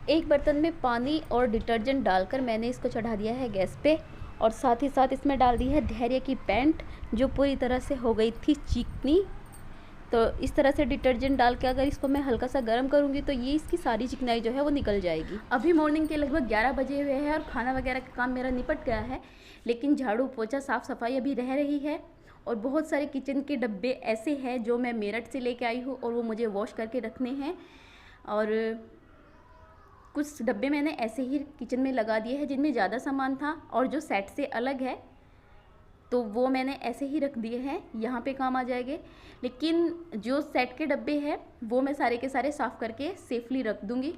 एक बर्तन में पानी और डिटर्जेंट डालकर मैंने इसको चढ़ा दिया है गैस पे, और साथ ही साथ इसमें डाल दी है धैर्य की पैंट जो पूरी तरह से हो गई थी चिकनी। तो इस तरह से डिटर्जेंट डाल के अगर इसको मैं हल्का सा गर्म करूँगी तो ये इसकी सारी चिकनाई जो है वो निकल जाएगी। अभी मॉर्निंग के लगभग 11 बजे हुए हैं और खाना वगैरह का काम मेरा निपट गया है, लेकिन झाड़ू पोछा साफ़ सफाई अभी रह रही है। और बहुत सारे किचन के डब्बे ऐसे हैं जो मैं मेरठ से लेके आई हूँ और वो मुझे वॉश करके रखने हैं, और कुछ डब्बे मैंने ऐसे ही किचन में लगा दिए हैं जिनमें ज़्यादा सामान था और जो सेट से अलग है तो वो मैंने ऐसे ही रख दिए हैं, यहाँ पे काम आ जाएंगे। लेकिन जो सेट के डब्बे हैं वो मैं सारे के सारे साफ़ करके सेफली रख दूँगी,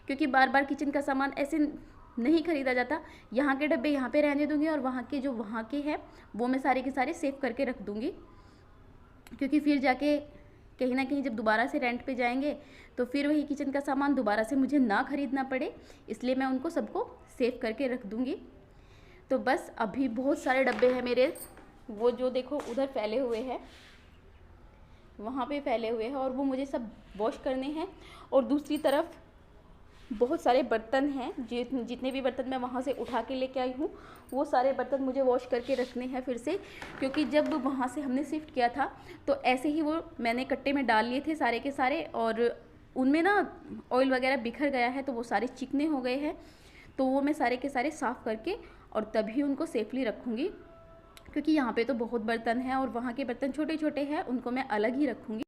क्योंकि बार बार किचन का सामान ऐसे नहीं ख़रीदा जाता। यहाँ के डब्बे यहाँ पे रहने दूँगी और वहाँ के जो वहाँ के हैं वो मैं सारे के सारे सेव करके रख दूँगी, क्योंकि फिर जाके कहीं ना कहीं जब दोबारा से रेंट पे जाएंगे तो फिर वही किचन का सामान दोबारा से मुझे ना ख़रीदना पड़े, इसलिए मैं उनको सबको सेव करके रख दूँगी। तो बस अभी बहुत सारे डब्बे हैं मेरे, वो जो देखो उधर फैले हुए हैं, वहाँ पे फैले हुए हैं, और वो मुझे सब वॉश करने हैं। और दूसरी तरफ बहुत सारे बर्तन हैं, जितने भी बर्तन मैं वहाँ से उठा के लेके आई हूँ वो सारे बर्तन मुझे वॉश करके रखने हैं फिर से, क्योंकि जब वहाँ से हमने शिफ्ट किया था तो ऐसे ही वो मैंने कट्टे में डाल लिए थे सारे के सारे, और उनमें ना ऑयल वगैरह बिखर गया है तो वो सारे चिकने हो गए हैं। तो वो मैं सारे के सारे साफ़ करके और तभी उनको सेफली रखूँगी, क्योंकि यहाँ पे तो बहुत बर्तन हैं और वहाँ के बर्तन छोटे छोटे हैं, उनको मैं अलग ही रखूँगी।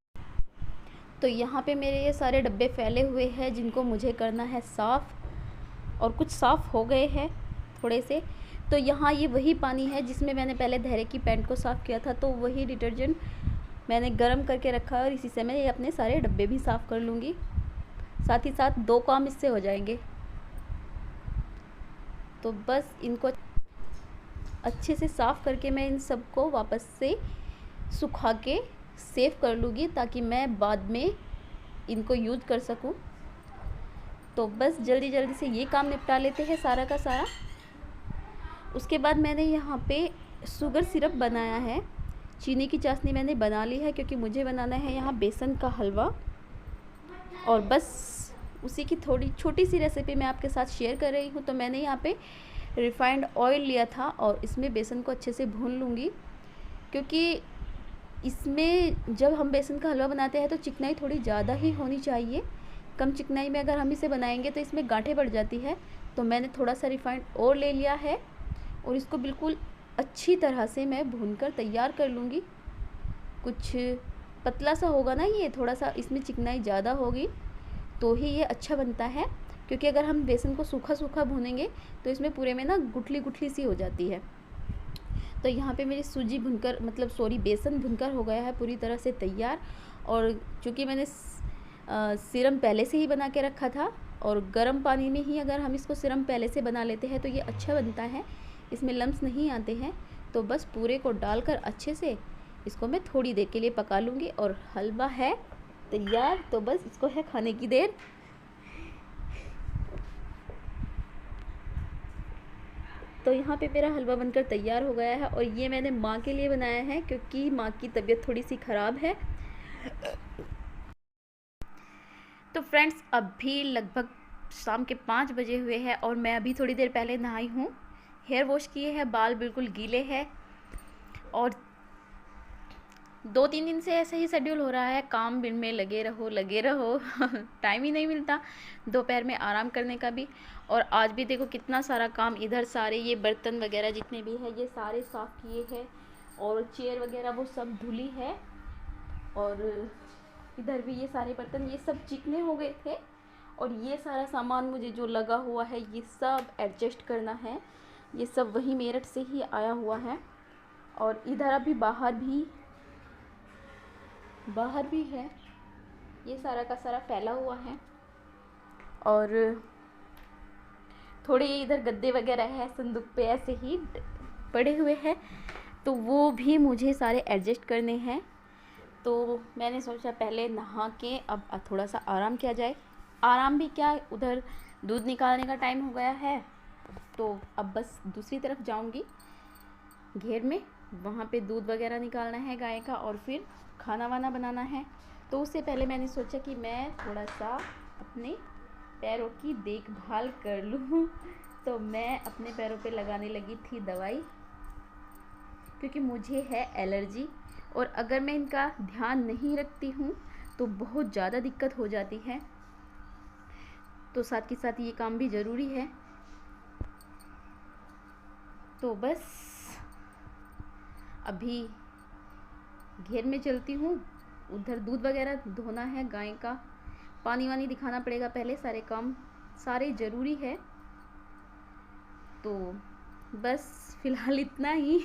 तो यहाँ पे मेरे ये सारे डब्बे फैले हुए हैं जिनको मुझे करना है साफ़, और कुछ साफ़ हो गए हैं थोड़े से। तो यहाँ ये वही पानी है जिसमें मैंने पहले धैर्य की पैंट को साफ़ किया था, तो वही डिटर्जेंट मैंने गर्म करके रखा है और इसी से मैं ये अपने सारे डब्बे भी साफ़ कर लूँगी। साथ ही साथ 2 काम इससे हो जाएंगे। तो बस इनको अच्छे से साफ़ करके मैं इन सबको वापस से सुखा के सेव कर लूँगी, ताकि मैं बाद में इनको यूज़ कर सकूँ। तो बस जल्दी जल्दी से ये काम निपटा लेते हैं सारा का सारा। उसके बाद मैंने यहाँ पे शुगर सिरप बनाया है, चीनी की चाशनी मैंने बना ली है, क्योंकि मुझे बनाना है यहाँ बेसन का हलवा। और बस उसी की थोड़ी छोटी सी रेसिपी मैं आपके साथ शेयर कर रही हूँ। तो मैंने यहाँ पे रिफाइंड ऑयल लिया था और इसमें बेसन को अच्छे से भून लूँगी, क्योंकि इसमें जब हम बेसन का हलवा बनाते हैं तो चिकनाई थोड़ी ज़्यादा ही होनी चाहिए। कम चिकनाई में अगर हम इसे बनाएंगे तो इसमें गांठें पड़ जाती है। तो मैंने थोड़ा सा रिफाइंड और ले लिया है और इसको बिल्कुल अच्छी तरह से मैं भूनकर तैयार कर लूँगी। कुछ पतला सा होगा ना, ये थोड़ा सा इसमें चिकनाई ज़्यादा होगी तो ही ये अच्छा बनता है, क्योंकि अगर हम बेसन को सूखा सूखा भूनेंगे तो इसमें पूरे में ना गुठली गुठली सी हो जाती है। तो यहाँ पे मेरी सूजी भुनकर बेसन भुनकर हो गया है पूरी तरह से तैयार। और चूँकि मैंने सिरम पहले से ही बना के रखा था, और गर्म पानी में ही अगर हम इसको सिरम पहले से बना लेते हैं तो ये अच्छा बनता है, इसमें लम्स नहीं आते हैं। तो बस पूरे को डालकर अच्छे से इसको मैं थोड़ी देर के लिए पका लूँगी और हलवा है तैयार। तो बस इसको है खाने की देर। तो यहाँ पे मेरा हलवा बनकर तैयार हो गया है, और ये मैंने माँ के लिए बनाया है क्योंकि माँ की तबीयत थोड़ी सी ख़राब है। तो फ्रेंड्स अभी लगभग शाम के 5 बजे हुए हैं और मैं अभी थोड़ी देर पहले नहाई हूँ, हेयर वॉश किए हैं, बाल बिल्कुल गीले हैं। और 2-3 दिन से ऐसे ही शेड्यूल हो रहा है, काम में लगे रहो टाइम ही नहीं मिलता दोपहर में आराम करने का भी। और आज भी देखो कितना सारा काम, इधर सारे ये बर्तन वगैरह जितने भी हैं ये सारे साफ़ किए हैं, और चेयर वगैरह वो सब धुली है। और इधर भी ये सारे बर्तन ये सब चिकने हो गए थे, और ये सारा सामान मुझे जो लगा हुआ है ये सब एडजस्ट करना है। ये सब वही मेरठ से ही आया हुआ है। और इधर अभी बाहर भी है, ये सारा का सारा फैला हुआ है। और थोड़े इधर गद्दे वगैरह है संदूक पे ऐसे ही पड़े हुए हैं, तो वो भी मुझे सारे एडजस्ट करने हैं। तो मैंने सोचा पहले नहा के अब थोड़ा सा आराम किया जाए। आराम भी क्या, उधर दूध निकालने का टाइम हो गया है, तो अब बस दूसरी तरफ जाऊंगी घेर में, वहाँ पे दूध वगैरह निकालना है गाय का और फिर खाना वाना बनाना है। तो उससे पहले मैंने सोचा कि मैं थोड़ा सा अपने पैरों की देखभाल कर लूँ। तो मैं अपने पैरों पे लगाने लगी थी दवाई, क्योंकि मुझे है एलर्जी, और अगर मैं इनका ध्यान नहीं रखती हूँ तो बहुत ज़्यादा दिक्कत हो जाती है। तो साथ के साथ ये काम भी ज़रूरी है। तो बस अभी घेर में चलती हूँ, उधर दूध वगैरह धोना है गाय का, पानी वानी दिखाना पड़ेगा पहले, सारे काम सारे ज़रूरी है। तो बस फ़िलहाल इतना ही।